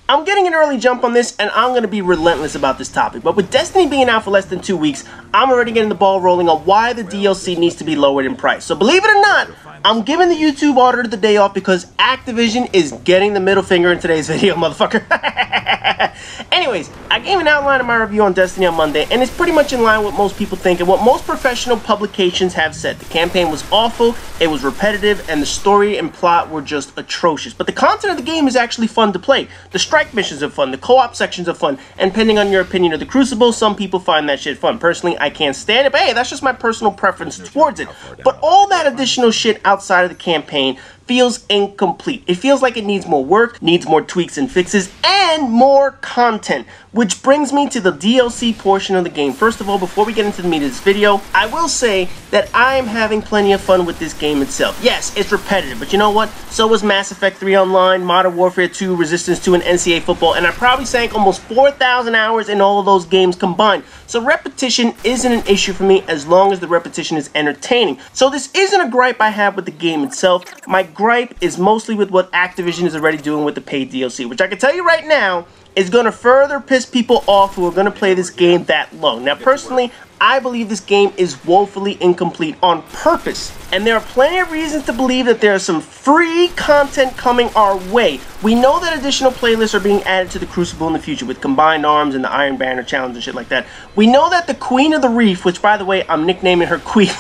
I'm getting an early jump on this, and I'm going to be relentless about this topic, but with Destiny being out for less than 2 weeks, I'm already getting the ball rolling on why the DLC needs to be lowered in price. So believe it or not, I'm giving the YouTube auditor the day off because Activision is getting the middle finger in today's video, motherfucker. Anyways, I gave an outline of my review on Destiny on Monday, and it's pretty much in line with what most people think and what most professional publications have said. The campaign was awful, it was repetitive, and the story and plot were just atrocious. But the content of the game is actually fun to play. The strike missions are fun, the co-op sections are fun, and depending on your opinion of the Crucible, some people find that shit fun. Personally, I can't stand it, but hey, that's just my personal preference towards it. But all that additional shit outside of the campaign feels incomplete. It feels like it needs more work, needs more tweaks and fixes, and more content. Which brings me to the DLC portion of the game. First of all, before we get into the meat of this video, I will say that I am having plenty of fun with this game itself. Yes, it's repetitive, but you know what? So was Mass Effect 3 Online, Modern Warfare 2, Resistance 2, and NCAA Football, and I probably sank almost 4,000 hours in all of those games combined. So repetition isn't an issue for me as long as the repetition is entertaining. So this isn't a gripe I have with the game itself. My gripe is mostly with what Activision is already doing with the paid DLC, which I can tell you right now is going to further piss people off who are going to play this game that long. Now, personally, I believe this game is woefully incomplete on purpose, and there are plenty of reasons to believe that there is some free content coming our way. We know that additional playlists are being added to the Crucible in the future with Combined Arms and the Iron Banner Challenge and shit like that. We know that the Queen of the Reef, which by the way, I'm nicknaming her Queef.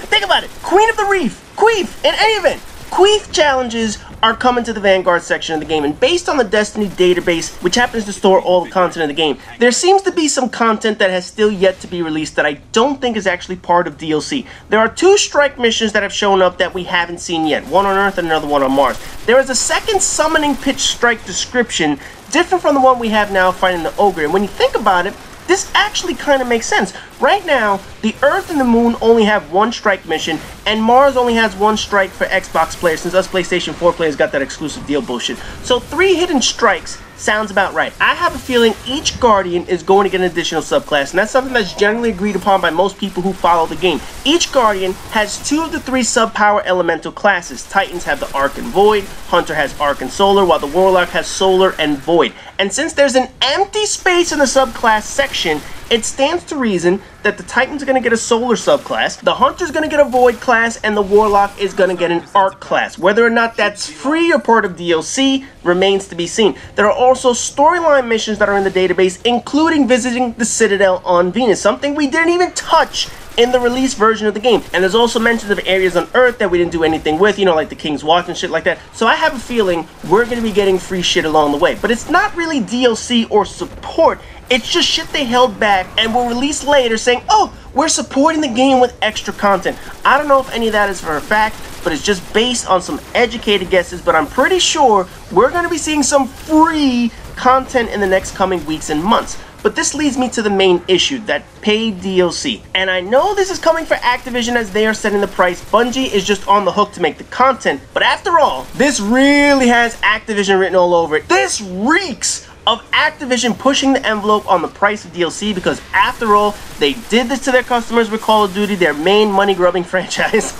Think about it. Queen of the Reef. Queef. In any event, Queef challenges are coming to the Vanguard section of the game, and based on the Destiny database, which happens to store all the content of the game, there seems to be some content that has still yet to be released that I don't think is actually part of DLC. There are 2 strike missions that have shown up that we haven't seen yet, one on Earth and another one on Mars. There is a second summoning pitch strike description, different from the one we have now fighting the Ogre, and when you think about it, this actually kind of makes sense. Right now, the Earth and the Moon only have 1 strike mission, and Mars only has 1 strike for Xbox players, since us PlayStation 4 players got that exclusive deal bullshit. So 3 hidden strikes sounds about right. I have a feeling each Guardian is going to get an additional subclass, and that's something that's generally agreed upon by most people who follow the game. Each Guardian has 2 of the 3 sub-power elemental classes. Titans have the Arc and Void, Hunter has Arc and Solar, while the Warlock has Solar and Void. And since there's an empty space in the subclass section, it stands to reason that the Titan's going to get a Solar subclass, the Hunter's going to get a Void class, and the Warlock is going to get an Arc class. Whether or not that's free or part of DLC remains to be seen. There are also storyline missions that are in the database, including visiting the Citadel on Venus, something we didn't even touch in the release version of the game. And there's also mentions of areas on Earth that we didn't do anything with, you know, like the King's Watch and shit like that. So I have a feeling we're going to be getting free shit along the way. But it's not really DLC or support. It's just shit they held back and will release later saying, oh, we're supporting the game with extra content. I don't know if any of that is for a fact, but it's just based on some educated guesses. But I'm pretty sure we're going to be seeing some free content in the next coming weeks and months. But this leads me to the main issue, that paid DLC. And I know this is coming for Activision as they are setting the price. Bungie is just on the hook to make the content. But after all, this really has Activision written all over it. This reeks of Activision pushing the envelope on the price of DLC because after all, they did this to their customers with Call of Duty, their main money-grubbing franchise.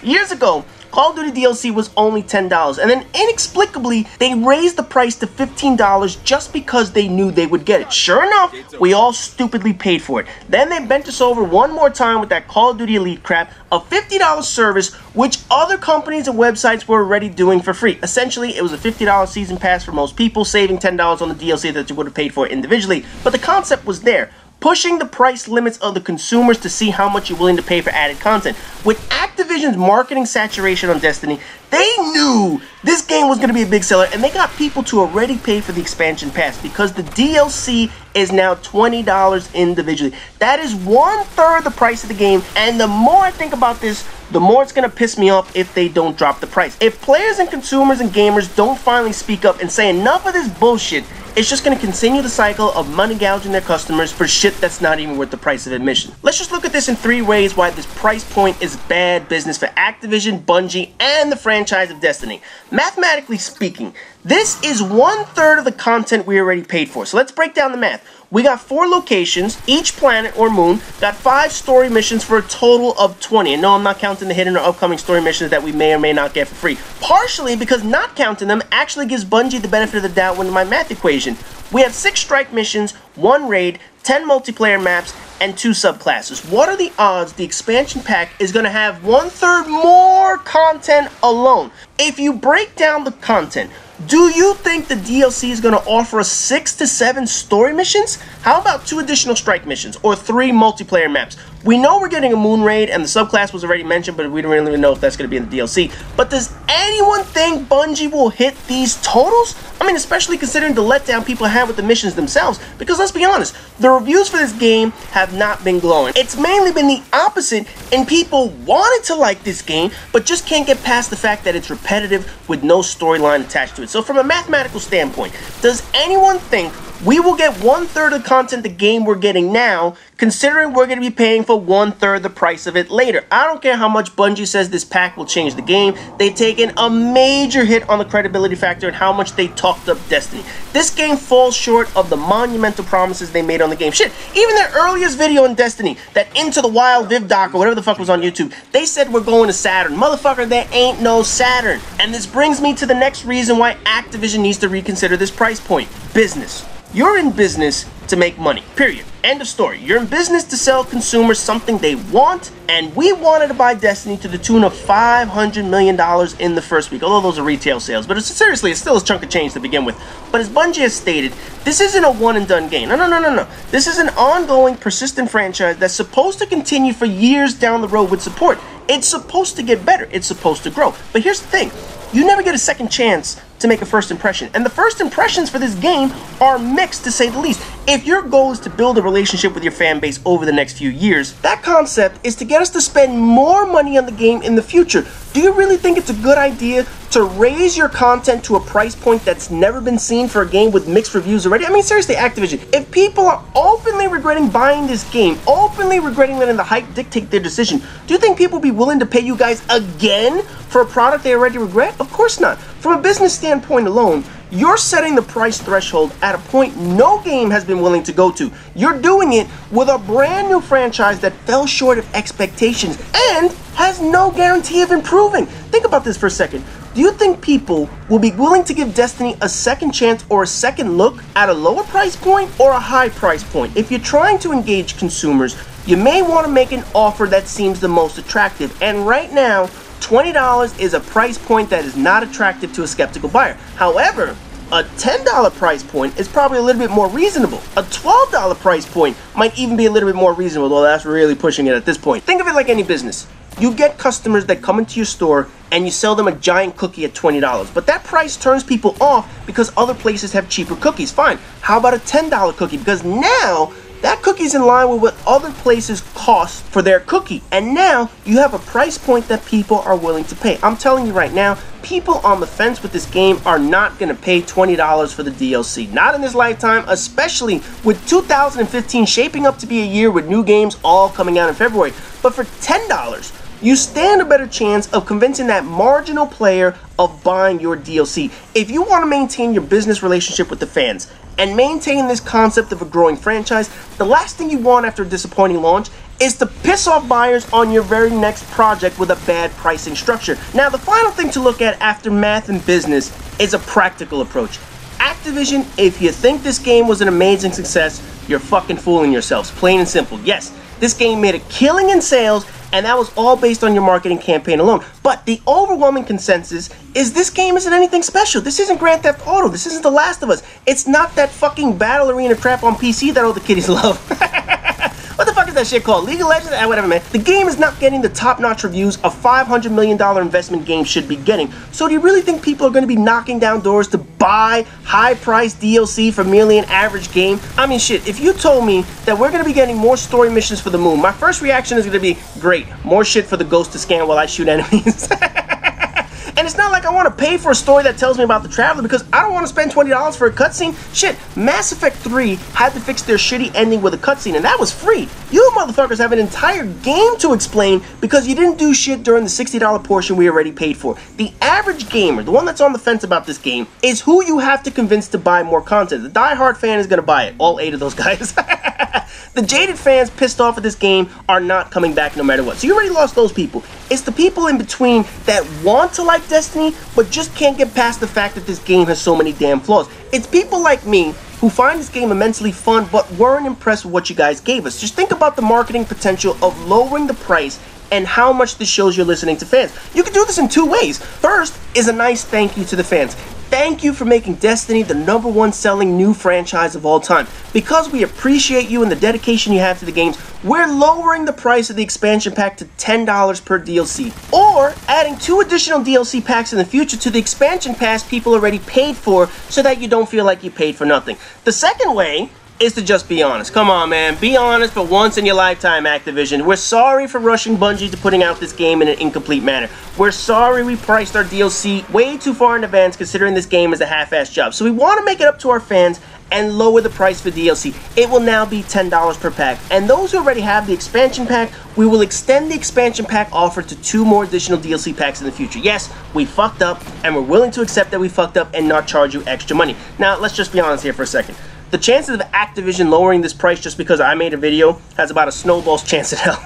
Years ago, Call of Duty DLC was only $10, and then inexplicably, they raised the price to $15 just because they knew they would get it. Sure enough, we all stupidly paid for it. Then they bent us over one more time with that Call of Duty Elite crap, a $50 service, which other companies and websites were already doing for free. Essentially, it was a $50 season pass for most people, saving $10 on the DLC that you would have paid for individually, but the concept was there. Pushing the price limits of the consumers to see how much you're willing to pay for added content. With Activision's marketing saturation on Destiny, they knew this game was going to be a big seller, and they got people to already pay for the expansion pass because the DLC is now $20 individually. That is 1/3 the price of the game, and the more I think about this, the more it's going to piss me off if they don't drop the price. If players and consumers and gamers don't finally speak up and say enough of this bullshit, it's just going to continue the cycle of money gouging their customers for shit that's not even worth the price of admission. Let's just look at this in 3 ways why this price point is bad business for Activision, Bungie, and the franchise of Destiny. Mathematically speaking, this is 1/3 of the content we already paid for. So let's break down the math. We got 4 locations, each planet or moon, got 5 story missions for a total of 20. And no, I'm not counting the hidden or upcoming story missions that we may or may not get for free. Partially because not counting them actually gives Bungie the benefit of the doubt in my math equation. We have 6 strike missions, 1 raid, 10 multiplayer maps, and 2 subclasses. What are the odds the expansion pack is going to have 1/3 more content alone? If you break down the content, do you think the DLC is going to offer us 6 to 7 story missions? How about 2 additional strike missions or 3 multiplayer maps? We know we're getting a moon raid and the subclass was already mentioned, but we don't really know if that's going to be in the DLC. But does anyone think Bungie will hit these totals? I mean, especially considering the letdown people have with the missions themselves. Because let's be honest, the reviews for this game have not been glowing. It's mainly been the opposite, and people wanted to like this game, but just can't get past the fact that it's repetitive with no storyline attached to it. So from a mathematical standpoint, does anyone think we will get 1/3 of the content the game we're getting now, considering we're going to be paying for 1/3 the price of it later? I don't care how much Bungie says this pack will change the game. They've taken a major hit on the credibility factor and how much they talked up Destiny. This game falls short of the monumental promises they made on the game. Shit, even their earliest video in Destiny, that Into the Wild Viv doc or whatever the fuck was on YouTube, they said we're going to Saturn. Motherfucker, there ain't no Saturn. And this brings me to the next reason why Activision needs to reconsider this price point. Business. You're in business to make money, period. End of story. You're in business to sell consumers something they want, and we wanted to buy Destiny to the tune of $500 million in the first week, although those are retail sales, but seriously, it's still a chunk of change to begin with. But as Bungie has stated, this isn't a one and done game. No. This is an ongoing, persistent franchise that's supposed to continue for years down the road with support. It's supposed to get better. It's supposed to grow. But here's the thing. You never get a second chance to make a first impression. And the first impressions for this game are mixed, to say the least. If your goal is to build a relationship with your fan base over the next few years, that concept is to get us to spend more money on the game in the future. Do you really think it's a good idea to raise your content to a price point that's never been seen for a game with mixed reviews already? I mean, seriously, Activision, if people are openly regretting buying this game, openly regretting letting the hype dictate their decision, do you think people will be willing to pay you guys again for a product they already regret? Of course not. From a business standpoint alone, you're setting the price threshold at a point no game has been willing to go to. You're doing it with a brand new franchise that fell short of expectations and has no guarantee of improving. Think about this for a second. Do you think people will be willing to give Destiny a second chance or a second look at a lower price point or a high price point? If you're trying to engage consumers, you may want to make an offer that seems the most attractive. And right now, $20 is a price point that is not attractive to a skeptical buyer. However, a $10 price point is probably a little bit more reasonable. A $12 price point might even be a little bit more reasonable, though that's really pushing it at this point. Think of it like any business. You get customers that come into your store and you sell them a giant cookie at $20. But that price turns people off because other places have cheaper cookies. Fine. How about a $10 cookie? Because now that cookie's in line with what other places cost for their cookie. And now you have a price point that people are willing to pay. I'm telling you right now, people on the fence with this game are not going to pay $20 for the DLC. Not in this lifetime, especially with 2015 shaping up to be a year with new games all coming out in February. But for $10, you stand a better chance of convincing that marginal player of buying your DLC. If you want to maintain your business relationship with the fans and maintain this concept of a growing franchise, the last thing you want after a disappointing launch is to piss off buyers on your very next project with a bad pricing structure. Now, the final thing to look at after math and business is a practical approach. Activision, if you think this game was an amazing success, you're fucking fooling yourselves, plain and simple. Yes, this game made a killing in sales, and that was all based on your marketing campaign alone. But the overwhelming consensus is this game isn't anything special. This isn't Grand Theft Auto. This isn't The Last of Us. It's not that fucking Battle Arena crap on PC that all the kiddies love. What the fuck is that shit called? League of Legends? Whatever, man. The game is not getting the top-notch reviews a $500 million investment game should be getting. So do you really think people are going to be knocking down doors to buy high-priced DLC for merely an average game? I mean, shit, if you told me that we're going to be getting more story missions for the moon, my first reaction is going to be, great, more shit for the ghost to scan while I shoot enemies. And it's not like I want to pay for a story that tells me about the Traveler, because I don't want to spend $20 for a cutscene. Shit, Mass Effect 3 had to fix their shitty ending with a cutscene, and that was free. You motherfuckers have an entire game to explain because you didn't do shit during the $60 portion we already paid for. The average gamer, the one that's on the fence about this game, is who you have to convince to buy more content. The diehard fan is going to buy it. All 8 of those guys. The jaded fans pissed off at this game are not coming back no matter what. So you already lost those people. It's the people in between that want to like Destiny, but just can't get past the fact that this game has so many damn flaws. It's people like me who find this game immensely fun, but weren't impressed with what you guys gave us. Just think about the marketing potential of lowering the price and how much this shows you're listening to fans. You can do this in 2 ways. First is a nice thank you to the fans. Thank you for making Destiny the #1 selling new franchise of all time. Because we appreciate you and the dedication you have to the games, we're lowering the price of the expansion pack to $10 per DLC. Or adding 2 additional DLC packs in the future to the expansion pass people already paid for, so that you don't feel like you paid for nothing. The second way is to just be honest. Come on, man. Be honest for once in your lifetime, Activision. We're sorry for rushing Bungie to putting out this game in an incomplete manner. We're sorry we priced our DLC way too far in advance, considering this game is a half-assed job. So we want to make it up to our fans and lower the price for DLC. It will now be $10 per pack. And those who already have the expansion pack, we will extend the expansion pack offer to 2 more additional DLC packs in the future. Yes, we fucked up, and we're willing to accept that we fucked up and not charge you extra money. Now, let's just be honest here for a second. The chances of Activision lowering this price just because I made a video has about a snowball's chance in hell.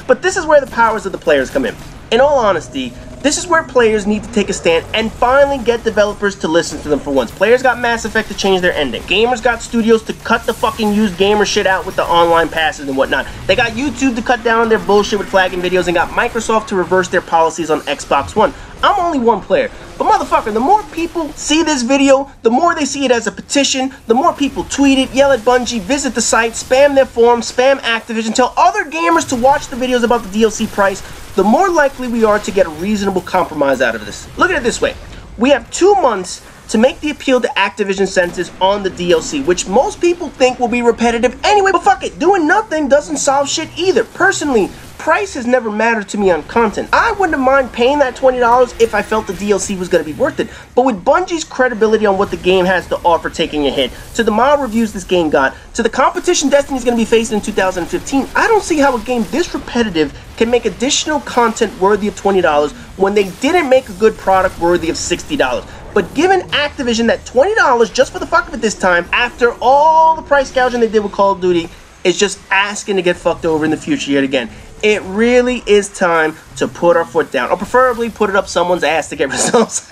But this is where the powers of the players come in. In all honesty, this is where players need to take a stand and finally get developers to listen to them for once. Players got Mass Effect to change their ending. Gamers got studios to cut the fucking used gamer shit out with the online passes and whatnot. They got YouTube to cut down on their bullshit with flagging videos, and got Microsoft to reverse their policies on Xbox One. I'm only one player, but motherfucker, the more people see this video, the more they see it as a petition, the more people tweet it, yell at Bungie, visit the site, spam their forums, spam Activision, tell other gamers to watch the videos about the DLC price, the more likely we are to get a reasonable compromise out of this. Look at it this way. We have 2 months to make the appeal to Activision senses on the DLC, which most people think will be repetitive anyway, but fuck it, doing nothing doesn't solve shit either. Personally, price has never mattered to me on content. I wouldn't mind paying that $20 if I felt the DLC was going to be worth it. But with Bungie's credibility on what the game has to offer taking a hit, to the mild reviews this game got, to the competition Destiny's going to be facing in 2015, I don't see how a game this repetitive can make additional content worthy of $20 when they didn't make a good product worthy of $60. But giving Activision that $20 just for the fuck of it this time, after all the price gouging they did with Call of Duty, is just asking to get fucked over in the future yet again. It really is time to put our foot down, or preferably put it up someone's ass to get results.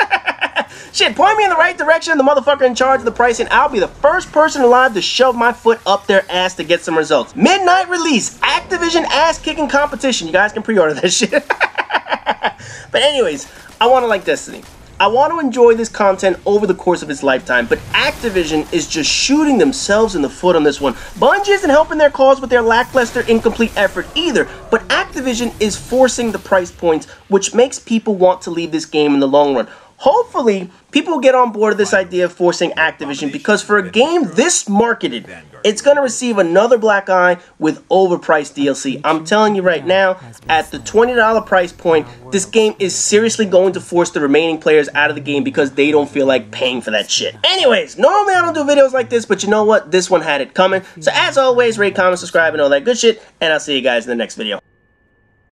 Shit, point me in the right direction, the motherfucker in charge of the pricing, I'll be the first person alive to shove my foot up their ass to get some results. Midnight release, Activision ass-kicking competition. You guys can pre-order that shit. But anyways, I want to like Destiny. I want to enjoy this content over the course of its lifetime, but Activision is just shooting themselves in the foot on this one. Bungie isn't helping their cause with their lackluster, incomplete effort either, but Activision is forcing the price points, which makes people want to leave this game in the long run. Hopefully, people will get on board with this idea of forcing Activision, because for a game this marketed, it's going to receive another black eye with overpriced DLC. I'm telling you right now, at the $20 price point, this game is seriously going to force the remaining players out of the game because they don't feel like paying for that shit. Anyways, normally I don't do videos like this, but you know what? This one had it coming. So as always, rate, comment, subscribe, and all that good shit, and I'll see you guys in the next video.